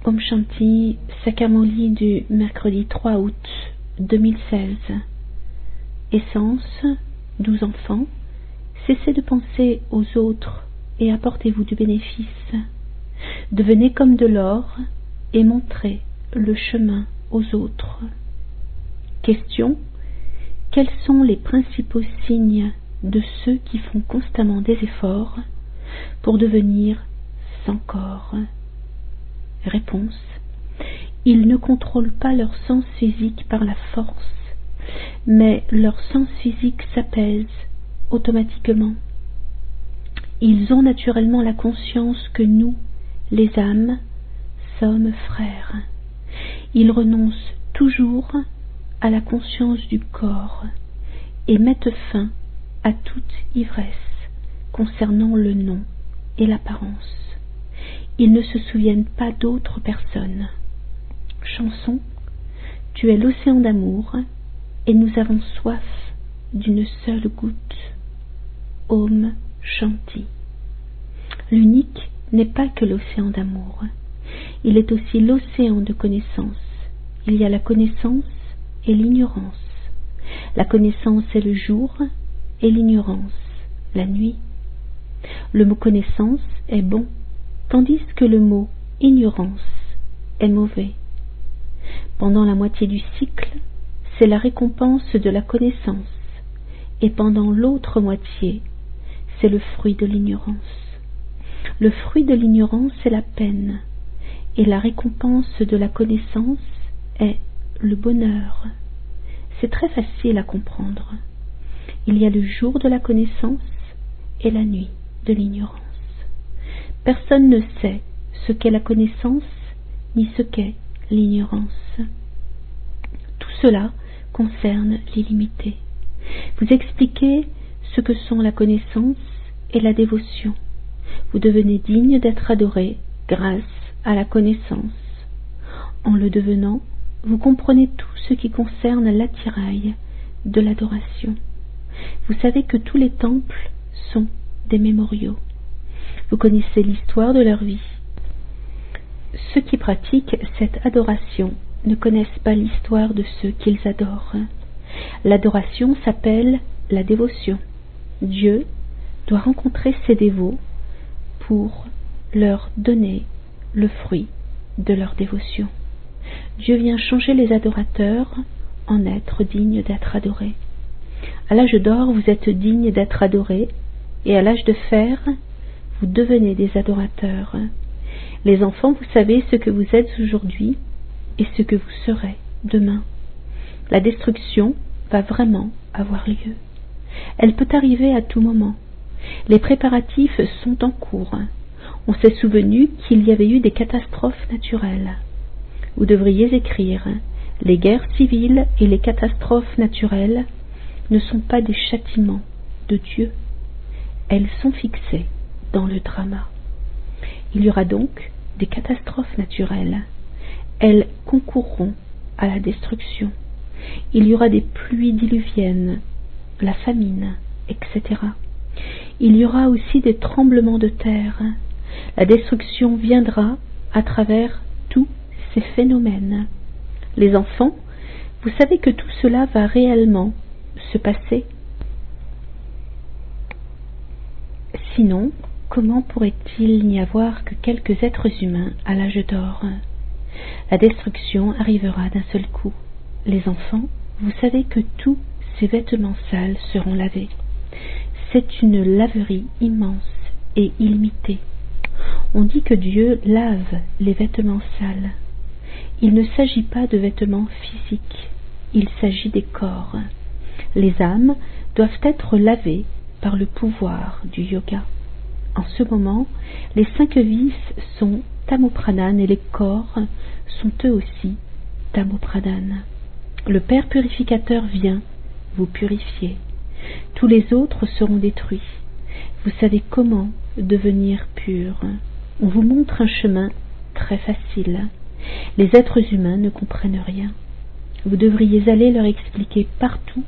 Om Shanti, Sakamoli du mercredi 3 août 2016. Essence, 12 enfants, cessez de penser aux autres et apportez-vous du bénéfice. Devenez comme de l'or et montrez le chemin aux autres. Question: quels sont les principaux signes de ceux qui font constamment des efforts pour devenir sans corps? Réponse: ils ne contrôlent pas leur sens physique par la force, mais leur sens physique s'apaise automatiquement. Ils ont naturellement la conscience que nous, les âmes, sommes frères. Ils renoncent toujours à la conscience du corps et mettent fin à toute ivresse concernant le nom et l'apparence. Ils ne se souviennent pas d'autres personnes. Chanson: tu es l'océan d'amour et nous avons soif d'une seule goutte. Om Shanti. L'unique n'est pas que l'océan d'amour. Il est aussi l'océan de connaissance. Il y a la connaissance et l'ignorance. La connaissance est le jour et l'ignorance la nuit. Le mot connaissance est bon, tandis que le mot ignorance est mauvais. Pendant la moitié du cycle, c'est la récompense de la connaissance, et pendant l'autre moitié, c'est le fruit de l'ignorance. Le fruit de l'ignorance est la peine, et la récompense de la connaissance est le bonheur. C'est très facile à comprendre. Il y a le jour de la connaissance et la nuit de l'ignorance. Personne ne sait ce qu'est la connaissance ni ce qu'est l'ignorance. Tout cela concerne l'illimité. Vous expliquez ce que sont la connaissance et la dévotion. Vous devenez digne d'être adoré grâce à la connaissance. En le devenant, vous comprenez tout ce qui concerne l'attirail de l'adoration. Vous savez que tous les temples sont des mémoriaux. Vous connaissez l'histoire de leur vie. Ceux qui pratiquent cette adoration ne connaissent pas l'histoire de ceux qu'ils adorent. L'adoration s'appelle la dévotion. Dieu doit rencontrer ses dévots pour leur donner le fruit de leur dévotion. Dieu vient changer les adorateurs en êtres dignes d'être adorés. À l'âge d'or, vous êtes dignes d'être adorés, et à l'âge de fer, vous devenez des adorateurs. Les enfants, vous savez ce que vous êtes aujourd'hui et ce que vous serez demain. La destruction va vraiment avoir lieu. Elle peut arriver à tout moment. Les préparatifs sont en cours. On s'est souvenu qu'il y avait eu des catastrophes naturelles. Vous devriez écrire: les guerres civiles et les catastrophes naturelles ne sont pas des châtiments de Dieu. Elles sont fixées dans le drama. Il y aura donc des catastrophes naturelles. Elles concourront à la destruction. Il y aura des pluies diluviennes, la famine, etc. Il y aura aussi des tremblements de terre. La destruction viendra à travers tous ces phénomènes. Les enfants, vous savez que tout cela va réellement se passer. Sinon, comment pourrait-il n'y avoir que quelques êtres humains à l'âge d'or? La destruction arrivera d'un seul coup. Les enfants, vous savez que tous ces vêtements sales seront lavés. C'est une laverie immense et illimitée. On dit que Dieu lave les vêtements sales. Il ne s'agit pas de vêtements physiques, il s'agit des corps. Les âmes doivent être lavées par le pouvoir du yoga. En ce moment, les 5 vices sont Tamopradhan et les corps sont eux aussi Tamopradhan. Le Père purificateur vient vous purifier. Tous les autres seront détruits. Vous savez comment devenir pur. On vous montre un chemin très facile. Les êtres humains ne comprennent rien. Vous devriez aller leur expliquer partout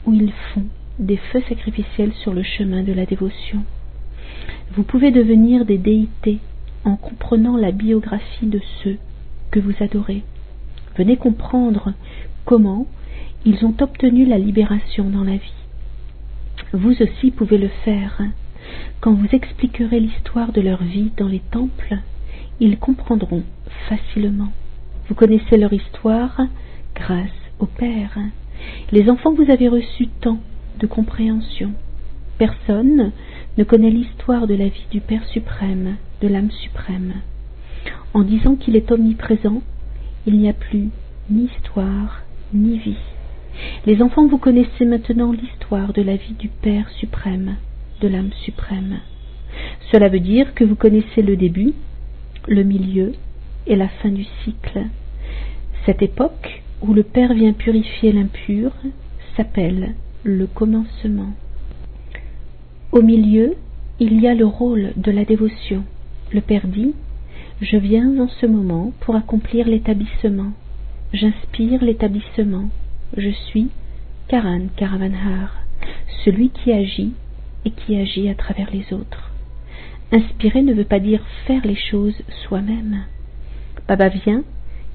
où ils font des feux sacrificiels sur le chemin de la dévotion. Vous pouvez devenir des déités en comprenant la biographie de ceux que vous adorez. Venez comprendre comment ils ont obtenu la libération dans la vie. Vous aussi pouvez le faire. Quand vous expliquerez l'histoire de leur vie dans les temples, ils comprendront facilement. Vous connaissez leur histoire grâce au Père. Les enfants, vous avez reçu tant de compréhension. Personne ne connaît l'histoire de la vie du Père suprême, de l'âme suprême. En disant qu'il est omniprésent, il n'y a plus ni histoire, ni vie. Les enfants, vous connaissez maintenant l'histoire de la vie du Père suprême, de l'âme suprême. Cela veut dire que vous connaissez le début, le milieu et la fin du cycle. Cette époque où le Père vient purifier l'impur s'appelle le commencement. Au milieu, il y a le rôle de la dévotion. Le Père dit « Je viens en ce moment pour accomplir l'établissement. J'inspire l'établissement. Je suis Karan Karavanhar, celui qui agit et qui agit à travers les autres. » Inspirer ne veut pas dire faire les choses soi-même. Baba vient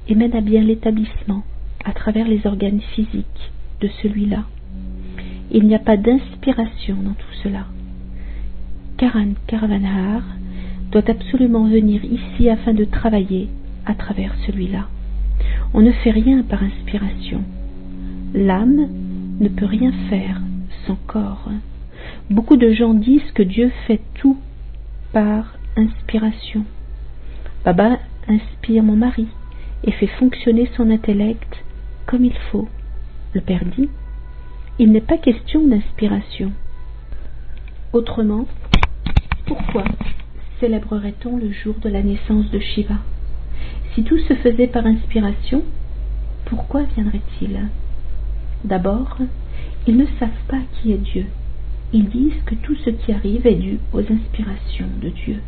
et mène à bien l'établissement à travers les organes physiques de celui-là. Il n'y a pas d'inspiration dans tout cela. Karan Karavanhar doit absolument venir ici afin de travailler à travers celui-là. On ne fait rien par inspiration. L'âme ne peut rien faire sans corps. Beaucoup de gens disent que Dieu fait tout par inspiration. Baba inspire mon mari et fait fonctionner son intellect comme il faut. Le Père dit, il n'est pas question d'inspiration. Autrement, pourquoi célébrerait-on le jour de la naissance de Shiva? Si tout se faisait par inspiration, pourquoi viendrait-il? D'abord, ils ne savent pas qui est Dieu. Ils disent que tout ce qui arrive est dû aux inspirations de Dieu.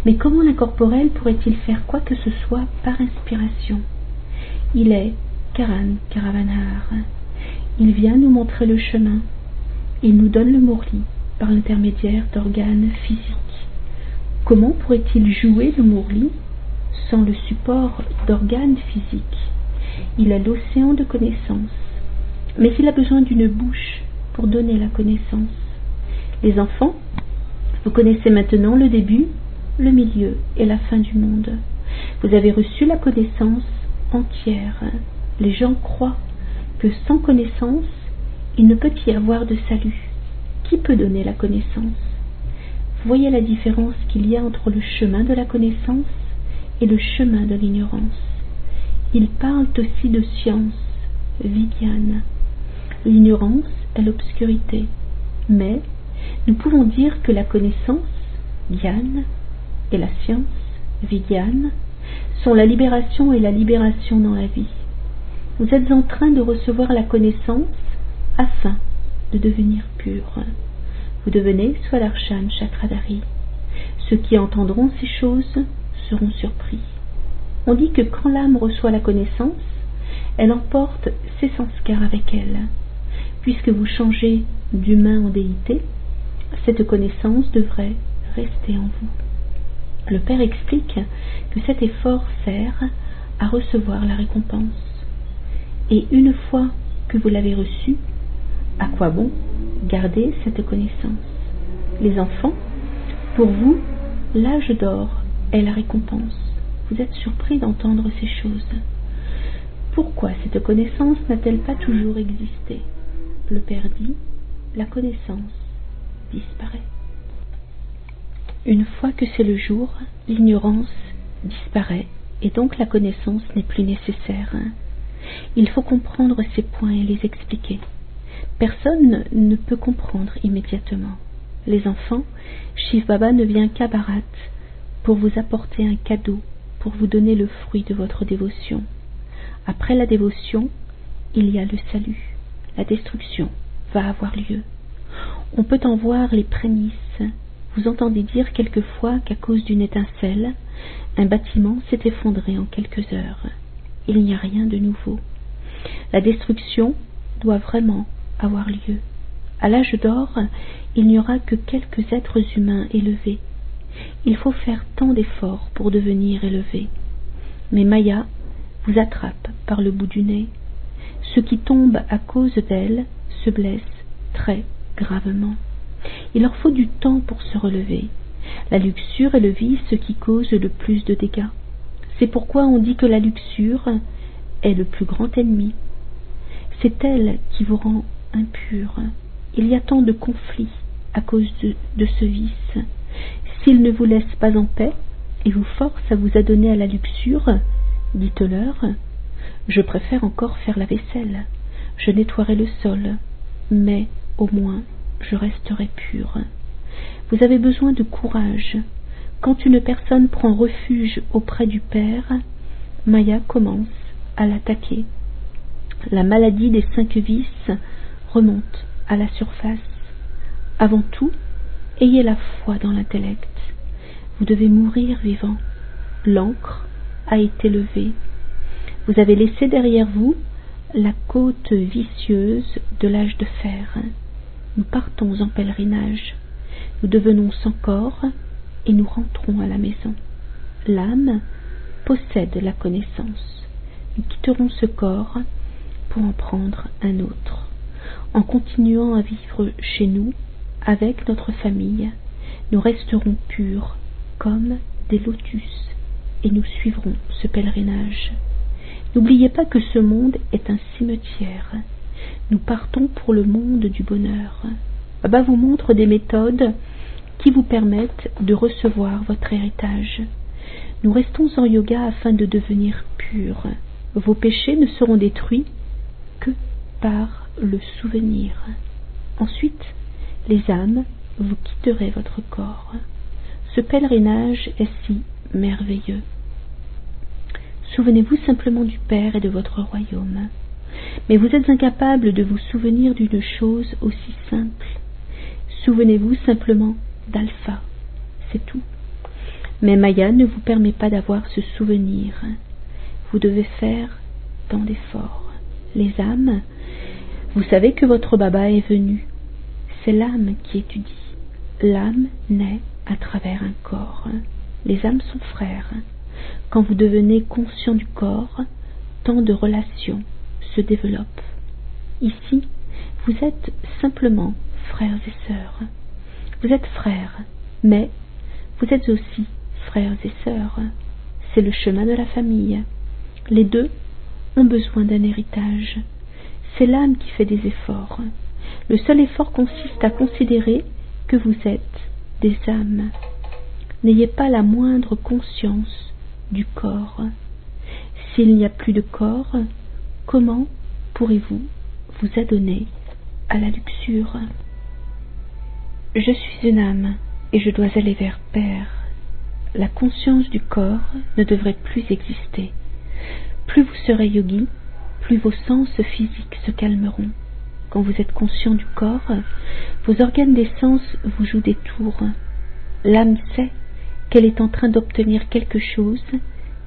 Mais comment l'incorporel pourrait-il faire quoi que ce soit par inspiration? Il est Karan Karavanhar. Il vient nous montrer le chemin. Il nous donne le Murli par l'intermédiaire d'organes physiques. Comment pourrait-il jouer le Murli sans le support d'organes physiques? Il a l'océan de connaissances, mais il a besoin d'une bouche pour donner la connaissance. Les enfants, vous connaissez maintenant le début, le milieu et la fin du monde. Vous avez reçu la connaissance entière. Les gens croient que sans connaissance, il ne peut y avoir de salut. Qui peut donner la connaissance? Voyez la différence qu'il y a entre le chemin de la connaissance et le chemin de l'ignorance. Ils parlent aussi de science, Vigyana. L'ignorance est l'obscurité, mais nous pouvons dire que la connaissance, Gyan, et la science, Vigyana, sont la libération et la libération dans la vie. Vous êtes en train de recevoir la connaissance afin de devenir pur. Vous devenez Swadarshan Chakradhari. Ceux qui entendront ces choses seront surpris. On dit que quand l'âme reçoit la connaissance, elle emporte ses sanskars avec elle. Puisque vous changez d'humain en déité, cette connaissance devrait rester en vous. Le Père explique que cet effort sert à recevoir la récompense. Et une fois que vous l'avez reçue, à quoi bon garder cette connaissance? Les enfants, pour vous, l'âge d'or est la récompense. Vous êtes surpris d'entendre ces choses. Pourquoi cette connaissance n'a-t-elle pas toujours existé? Le Père dit, la connaissance disparaît. Une fois que c'est le jour, l'ignorance disparaît et donc la connaissance n'est plus nécessaire. Il faut comprendre ces points et les expliquer. Personne ne peut comprendre immédiatement. Les enfants, Shiv Baba ne vient qu'à Bharat pour vous apporter un cadeau, pour vous donner le fruit de votre dévotion. Après la dévotion, il y a le salut. La destruction va avoir lieu. On peut en voir les prémices. Vous entendez dire quelquefois qu'à cause d'une étincelle, un bâtiment s'est effondré en quelques heures. Il n'y a rien de nouveau. La destruction doit vraiment avoir lieu. À l'âge d'or, il n'y aura que quelques êtres humains élevés. Il faut faire tant d'efforts pour devenir élevé. Mais Maya vous attrape par le bout du nez. Ceux qui tombent à cause d'elle se blessent très gravement. Il leur faut du temps pour se relever. La luxure est le vice qui cause le plus de dégâts. C'est pourquoi on dit que la luxure est le plus grand ennemi. C'est elle qui vous rend impur. Il y a tant de conflits à cause de ce vice. S'il ne vous laisse pas en paix et vous force à vous adonner à la luxure, dites-leur: je préfère encore faire la vaisselle, je nettoierai le sol, mais au moins je resterai pur. Vous avez besoin de courage. Quand une personne prend refuge auprès du Père, Maya commence à l'attaquer. La maladie des 5 vices remonte à la surface. Avant tout, ayez la foi dans l'intellect. Vous devez mourir vivant. L'encre a été levée. Vous avez laissé derrière vous la côte vicieuse de l'âge de fer. Nous partons en pèlerinage. Nous devenons sans corps et nous rentrons à la maison. L'âme possède la connaissance. Nous quitterons ce corps pour en prendre un autre. En continuant à vivre chez nous, avec notre famille, nous resterons purs comme des lotus et nous suivrons ce pèlerinage. N'oubliez pas que ce monde est un cimetière. Nous partons pour le monde du bonheur. Baba vous montre des méthodes qui vous permettent de recevoir votre héritage. Nous restons en yoga afin de devenir purs. Vos péchés ne seront détruits que par le souvenir. Ensuite, les âmes, vous quitterez votre corps. Ce pèlerinage est si merveilleux. Souvenez-vous simplement du Père et de votre royaume. Mais vous êtes incapable de vous souvenir d'une chose aussi simple. Souvenez-vous simplement d'Alpha, c'est tout. Mais Maya ne vous permet pas d'avoir ce souvenir. Vous devez faire tant d'efforts. Les âmes, vous savez que votre Baba est venu. C'est l'âme qui étudie. L'âme naît à travers un corps. Les âmes sont frères. Quand vous devenez conscient du corps, tant de relations se développent. Ici, vous êtes simplement frères et sœurs. Vous êtes frères, mais vous êtes aussi frères et sœurs. C'est le chemin de la famille. Les deux ont besoin d'un héritage. C'est l'âme qui fait des efforts. Le seul effort consiste à considérer que vous êtes des âmes. N'ayez pas la moindre conscience du corps. S'il n'y a plus de corps, comment pourrez-vous vous adonner à la luxure? Je suis une âme et je dois aller vers Père. La conscience du corps ne devrait plus exister. Plus vous serez yogi, plus vos sens physiques se calmeront. Quand vous êtes conscient du corps, vos organes des sens vous jouent des tours. L'âme sait qu'elle est en train d'obtenir quelque chose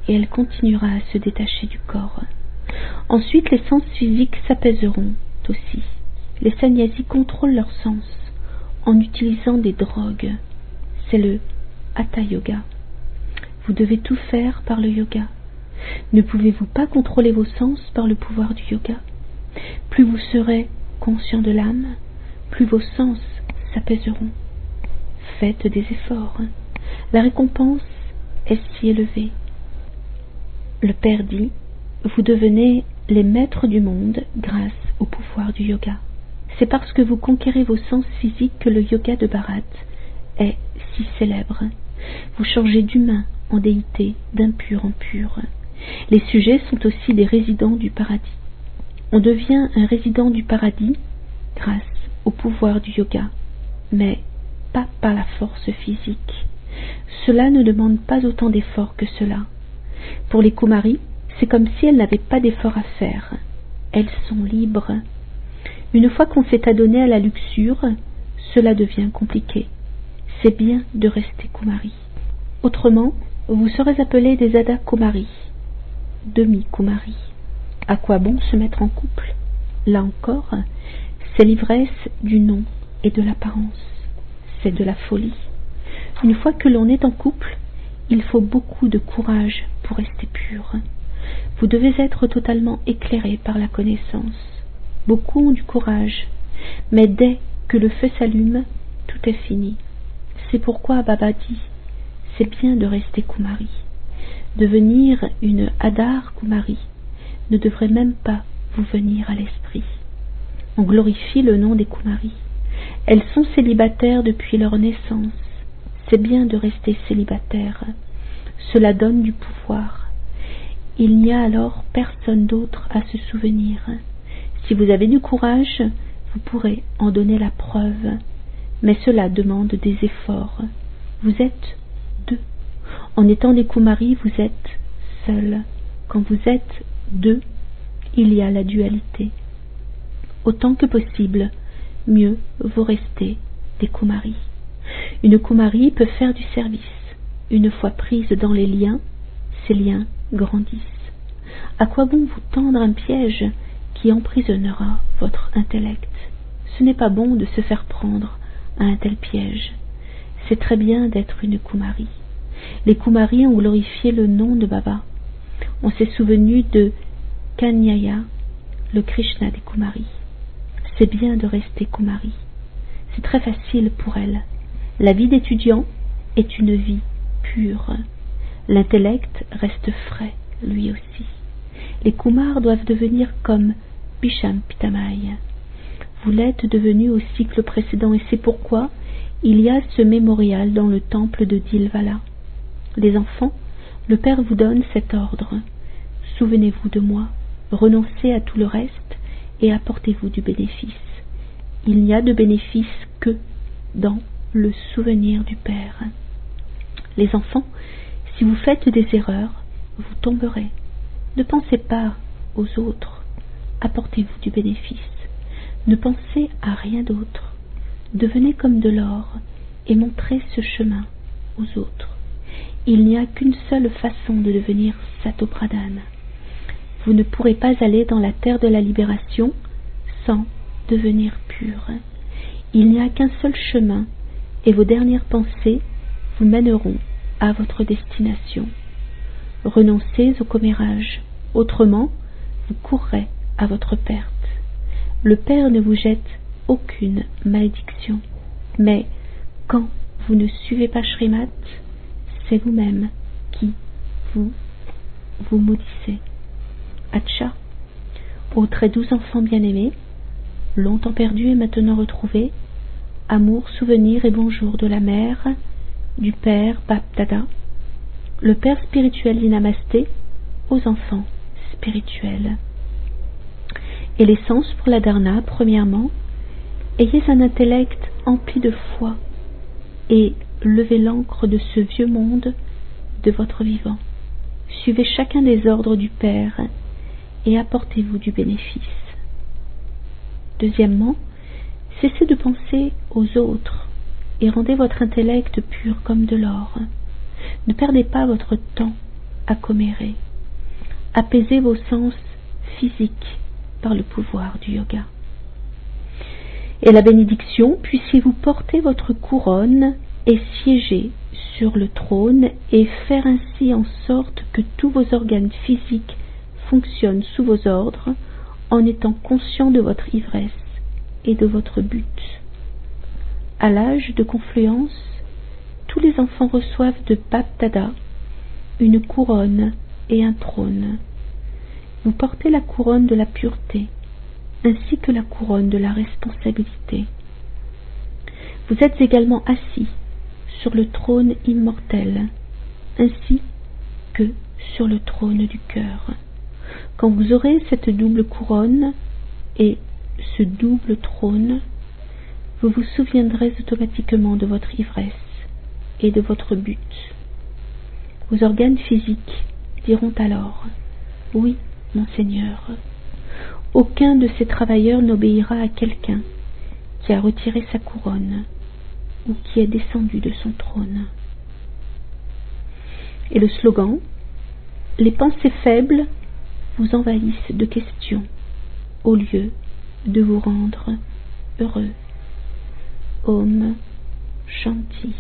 et elle continuera à se détacher du corps. Ensuite, les sens physiques s'apaiseront aussi. Les sannyasis contrôlent leurs sens en utilisant des drogues. C'est le Hatha Yoga. Vous devez tout faire par le yoga. Ne pouvez-vous pas contrôler vos sens par le pouvoir du yoga? Plus vous serez conscient de l'âme, plus vos sens s'apaiseront. Faites des efforts. La récompense est si élevée. Le Père dit: vous devenez les maîtres du monde grâce au pouvoir du yoga. C'est parce que vous conquérez vos sens physiques que le yoga de Bharat est si célèbre. Vous changez d'humain en déité, d'impur en pur. Les sujets sont aussi des résidents du paradis. On devient un résident du paradis grâce au pouvoir du yoga, mais pas par la force physique. Cela ne demande pas autant d'efforts que cela. Pour les Kumaris, c'est comme si elles n'avaient pas d'efforts à faire. Elles sont libres. Une fois qu'on s'est adonné à la luxure, cela devient compliqué. C'est bien de rester Kumari. Autrement, vous serez appelés des Adha Kumari, demi-Kumari. À quoi bon se mettre en couple? Là encore, c'est l'ivresse du nom et de l'apparence. C'est de la folie. Une fois que l'on est en couple, il faut beaucoup de courage pour rester pur. Vous devez être totalement éclairé par la connaissance. Beaucoup ont du courage, mais dès que le feu s'allume, tout est fini. C'est pourquoi Baba dit, c'est bien de rester Kumari. Devenir une Adar Kumari ne devrait même pas vous venir à l'esprit. On glorifie le nom des Kumaris. Elles sont célibataires depuis leur naissance. C'est bien de rester célibataire. Cela donne du pouvoir. Il n'y a alors personne d'autre à se souvenir. Si vous avez du courage, vous pourrez en donner la preuve. Mais cela demande des efforts. Vous êtes deux. En étant des Kumaris, vous êtes seuls. Quand vous êtes deux, il y a la dualité. Autant que possible, mieux vaut rester des Kumaris. Une Kumari peut faire du service. Une fois prise dans les liens, ces liens grandissent. À quoi bon vous tendre un piège qui emprisonnera votre intellect? Ce n'est pas bon de se faire prendre à un tel piège. C'est très bien d'être une Kumari. Les Kumaris ont glorifié le nom de Baba. On s'est souvenu de Kanyaya, le Krishna des Kumaris. C'est bien de rester Kumari. C'est très facile pour elle. La vie d'étudiant est une vie pure. L'intellect reste frais, lui aussi. Les Kumars doivent devenir comme Bhisham Pitamai. Vous l'êtes devenu au cycle précédent et c'est pourquoi il y a ce mémorial dans le temple de Dilvala. Les enfants, le Père vous donne cet ordre. Souvenez-vous de moi, renoncez à tout le reste et apportez-vous du bénéfice. Il n'y a de bénéfice que dans le souvenir du Père. Les enfants, si vous faites des erreurs, vous tomberez. Ne pensez pas aux autres, apportez-vous du bénéfice. Ne pensez à rien d'autre. Devenez comme de l'or et montrez ce chemin aux autres. Il n'y a qu'une seule façon de devenir Satopradhana. Vous ne pourrez pas aller dans la terre de la libération sans devenir pur. Il n'y a qu'un seul chemin et vos dernières pensées vous mèneront à votre destination. Renoncez au commérage, autrement vous courrez à votre perte. Le Père ne vous jette aucune malédiction, mais quand vous ne suivez pas Shrimat, c'est vous-même qui vous maudissez. Acha, ô très doux enfants bien-aimés, longtemps perdus et maintenant retrouvés, amour, souvenir et bonjour de la mère, du Père Bapdada, le Père spirituel dit Namasté aux enfants spirituels. Et l'essence pour la dharna, premièrement, ayez un intellect empli de foi et levez l'ancre de ce vieux monde de votre vivant. Suivez chacun des ordres du Père et apportez-vous du bénéfice. Deuxièmement, cessez de penser aux autres et rendez votre intellect pur comme de l'or. Ne perdez pas votre temps à commérer. Apaisez vos sens physiques par le pouvoir du yoga. Et la bénédiction, puissiez-vous porter votre couronne et siéger sur le trône et faire ainsi en sorte que tous vos organes physiques fonctionnent sous vos ordres en étant conscients de votre ivresse et de votre but. À l'âge de confluence, tous les enfants reçoivent de Bapdada une couronne et un trône. Vous portez la couronne de la pureté, ainsi que la couronne de la responsabilité. Vous êtes également assis sur le trône immortel, ainsi que sur le trône du cœur. Quand vous aurez cette double couronne et ce double trône, vous vous souviendrez automatiquement de votre ivresse et de votre but. Vos organes physiques diront alors « Oui, mon Seigneur ». Aucun de ces travailleurs n'obéira à quelqu'un qui a retiré sa couronne ou qui est descendu de son trône. Et le slogan « Les pensées faibles vous envahissent de questions au lieu de vous rendre heureux. Om Shanti.